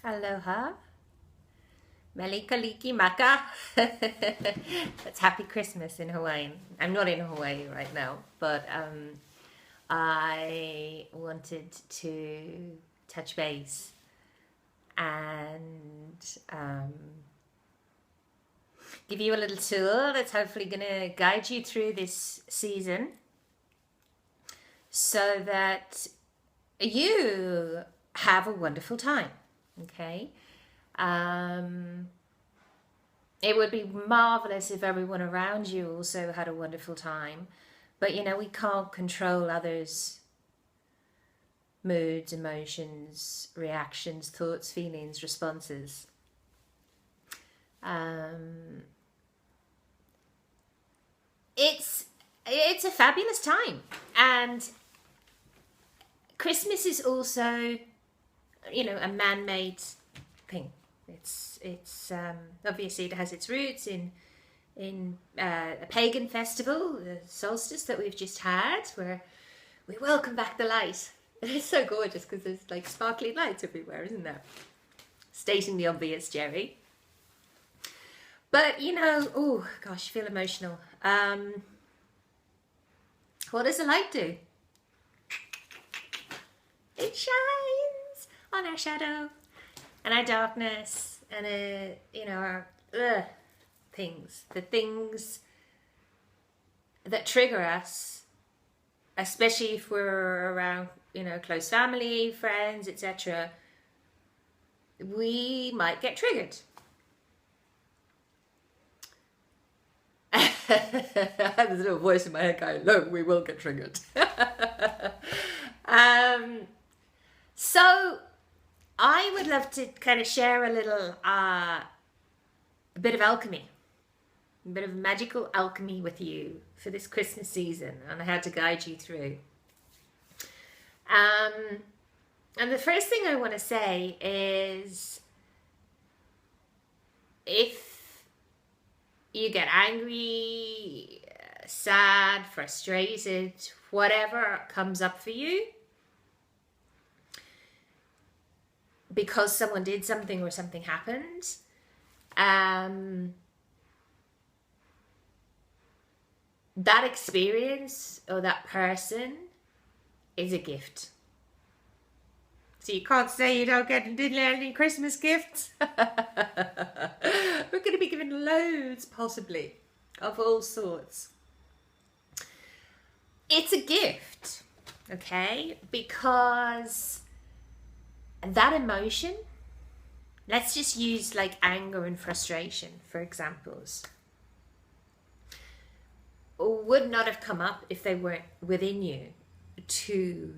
Aloha. Melikaliki maka. That's Happy Christmas in Hawaiian. I'm not in Hawaii right now, but I wanted to touch base and give you a little tool that's hopefully going to guide you through this season so that you have a wonderful time. Okay. It would be marvelous if everyone around you also had a wonderful time. But we can't control others' moods, emotions, reactions, thoughts, feelings, responses. It's a fabulous time, and Christmas is also, a man-made thing. It's obviously it has its roots in a pagan festival, the solstice that we've just had, where we welcome back the light. It's so gorgeous because there's like sparkly lights everywhere, isn't there? Stating the obvious, Jerry. But oh gosh, I feel emotional. What does the light do? It shines on our shadow and our darkness and our things, the things that trigger us, especially if we're around close family, friends, etc. We might get triggered. There's a little voice in my head going, no, we will get triggered. So I would love to kind of share a little, a bit of alchemy, a bit of magical alchemy with you for this Christmas season and how to guide you through. And the first thing I want to say is, if you get angry, sad, frustrated, whatever comes up for you, because someone did something or something happened, that experience or that person is a gift. So you can't say you didn't get any Christmas gifts. We're going to be given loads, possibly, of all sorts. It's a gift, okay? Because that emotion, let's just use like anger and frustration for examples, would not have come up if they weren't within you to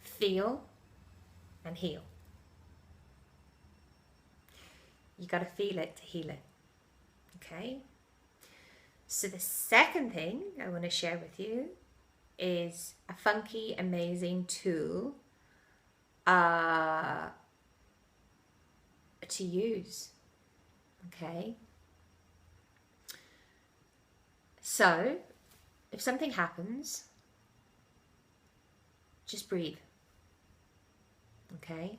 feel and heal. You got to feel it to heal it. Okay? So the second thing I want to share with you is a funky, amazing tool to use. Okay? So, if something happens, just breathe. Okay?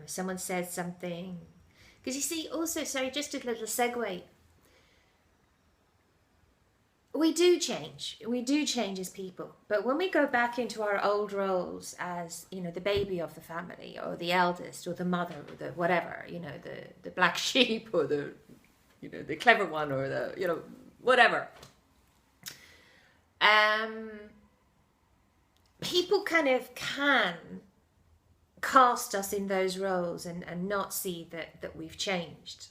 Someone says something. Because you see, also, sorry, just a little segue. We do change. We do change as people. But when we go back into our old roles as, the baby of the family, or the eldest, or the mother, or the whatever, the black sheep, or the, the clever one, or the, whatever. People kind of can cast us in those roles and not see that we've changed.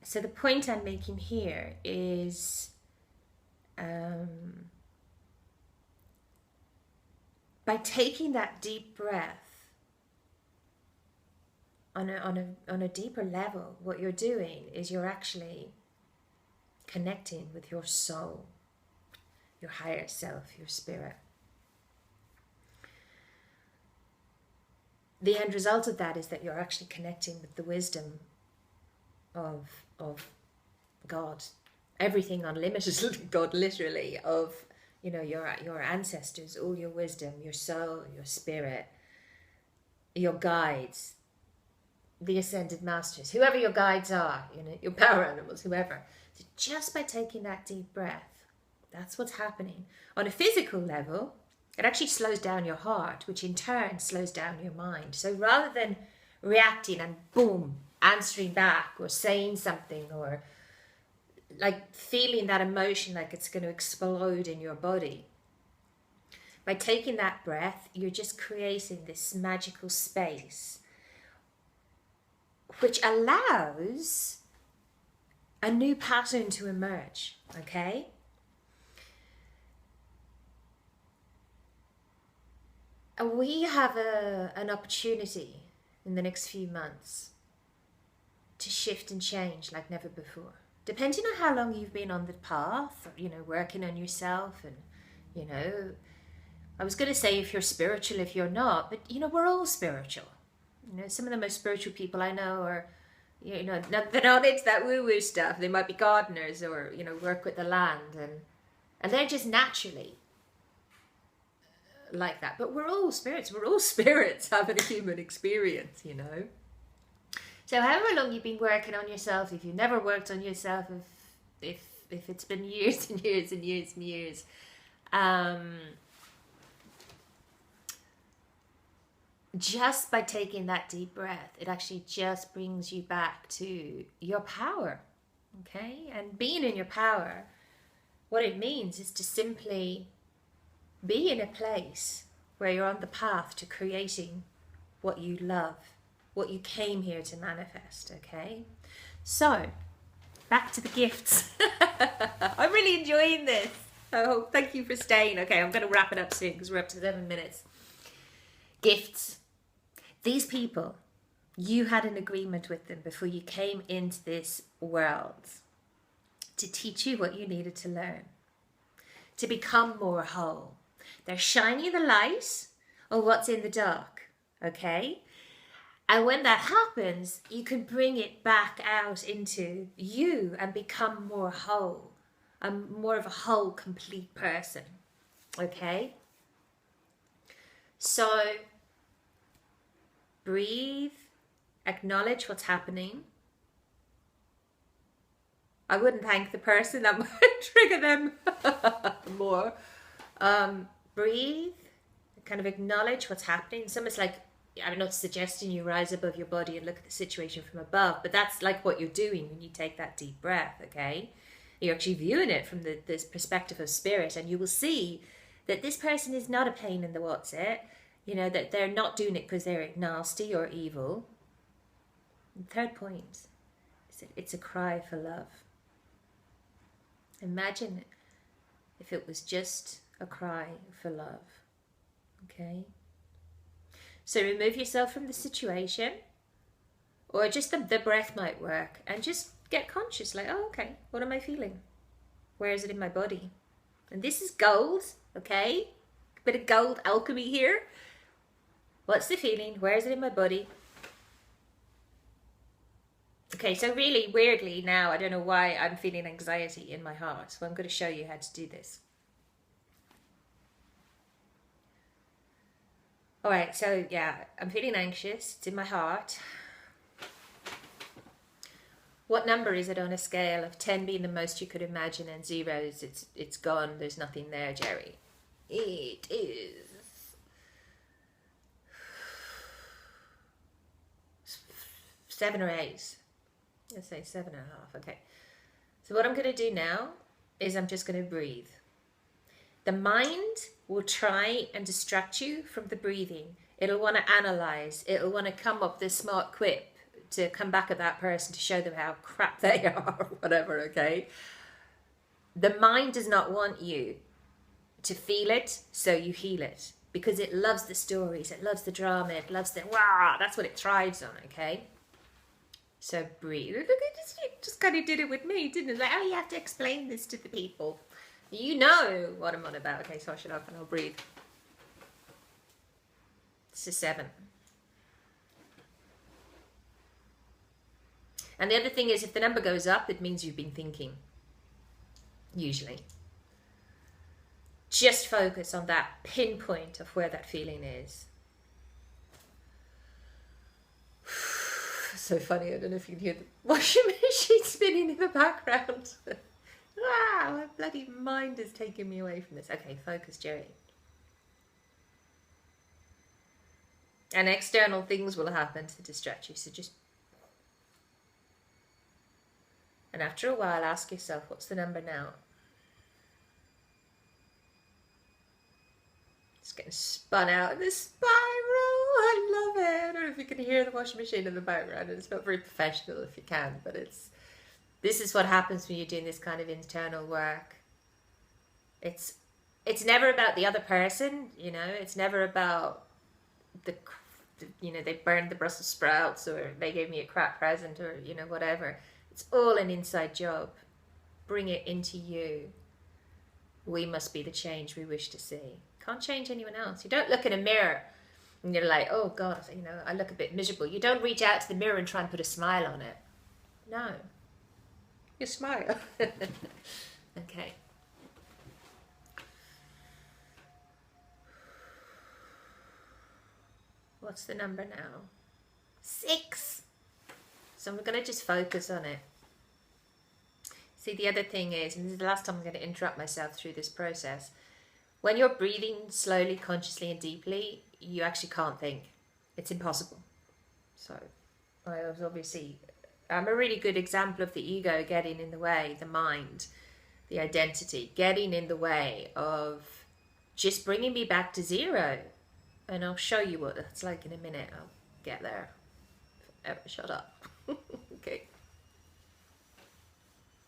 So the point I'm making here is by taking that deep breath on a deeper level, what you're doing is you're actually connecting with your soul, your higher self, your spirit. The end result of that is that you're actually connecting with the wisdom of God, everything unlimited God, literally, of you know, your ancestors, all your wisdom, your soul, your spirit, your guides, the ascended masters, whoever your guides are, you know, your power animals, whoever. So just by taking that deep breath, that's what's happening. On a physical level, it actually slows down your heart, which in turn slows down your mind. So rather than reacting and boom, answering back or saying something or like feeling that emotion like it's going to explode in your body, by taking that breath, you're just creating this magical space which allows a new pattern to emerge, okay? And we have an opportunity in the next few months to shift and change like never before. Depending on how long you've been on the path, you know, working on yourself and, you know, I was going to say if you're spiritual, if you're not, but, you know, we're all spiritual. You know, some of the most spiritual people I know are, you know, they're not into that woo-woo stuff. They might be gardeners or, you know, work with the land and they're just naturally like that. But we're all spirits. We're all spirits having a human experience, you know. So however long you've been working on yourself, if you've never worked on yourself, if it's been years and years and years and years, just by taking that deep breath, it actually just brings you back to your power, okay? And being in your power, what it means is to simply be in a place where you're on the path to creating what you love, what you came here to manifest, okay? So, back to the gifts. I'm really enjoying this. Oh, thank you for staying. Okay, I'm going to wrap it up soon because we're up to 7 minutes. Gifts. These people, you had an agreement with them before you came into this world to teach you what you needed to learn, to become more whole. They're shining the light on what's in the dark, okay? And when that happens, you can bring it back out into you and become more whole, more of a whole, complete person, okay? So, breathe, acknowledge what's happening. I wouldn't thank the person, that might trigger them more. Breathe, kind of acknowledge what's happening. It's almost like, I'm not suggesting you rise above your body and look at the situation from above, but that's like what you're doing when you take that deep breath, okay? You're actually viewing it from this perspective of spirit, and you will see that this person is not a pain in the what's it, you know, that they're not doing it because they're nasty or evil. And third point is that it's a cry for love. Imagine if it was just a cry for love, okay? So remove yourself from the situation, or just the breath might work, and just get conscious, like, oh, okay, what am I feeling? Where is it in my body? And this is gold, okay? A bit of gold alchemy here. What's the feeling? Where is it in my body? Okay, so really weirdly now, I don't know why I'm feeling anxiety in my heart. So I'm going to show you how to do this. All right, so yeah, I'm feeling anxious. It's in my heart. What number is it on a scale of 10 being the most you could imagine and 0 is it's gone, there's nothing there, Jerry? It is 7 or 8. Let's say 7.5. Okay. So what I'm going to do now is I'm just going to breathe. The mind will try and distract you from the breathing. It'll want to analyze. It'll want to come up with this smart quip to come back at that person to show them how crap they are or whatever, okay? The mind does not want you to feel it, so you heal it. Because it loves the stories, it loves the drama, it loves the wah, that's what it thrives on, okay? So breathe. Look, it just kind of did it with me, didn't it? Like, oh, you have to explain this to the people. You know what I'm on about. Okay, so I'll shut up and I'll breathe. It's a 7. And the other thing is, if the number goes up, it means you've been thinking. Usually. Just focus on that pinpoint of where that feeling is. So funny, I don't know if you can hear the washing machine spinning in the background. My bloody mind is taking me away from this. Okay, focus, Jerry. And external things will happen to distract you, so just... And after a while, ask yourself, what's the number now? It's getting spun out in this spiral. I love it. I don't know if you can hear the washing machine in the background. It's not very professional if you can, but this is what happens when you're doing this kind of internal work. It's never about the other person, you know. It's never about they burned the Brussels sprouts, or they gave me a crap present, or whatever. It's all an inside job. Bring it into you. We must be the change we wish to see. Can't change anyone else. You don't look in a mirror and you're like, oh God, I look a bit miserable. You don't reach out to the mirror and try and put a smile on it. No. You smile. Okay. What's the number now? 6. So we're going to just focus on it. See, the other thing is, and this is the last time I'm going to interrupt myself through this process, when you're breathing slowly, consciously and deeply, you actually can't think. It's impossible. So I'm a really good example of the ego getting in the way, the mind, the identity, getting in the way of just bringing me back to zero. And I'll show you what that's like in a minute. I'll get there. Shut up.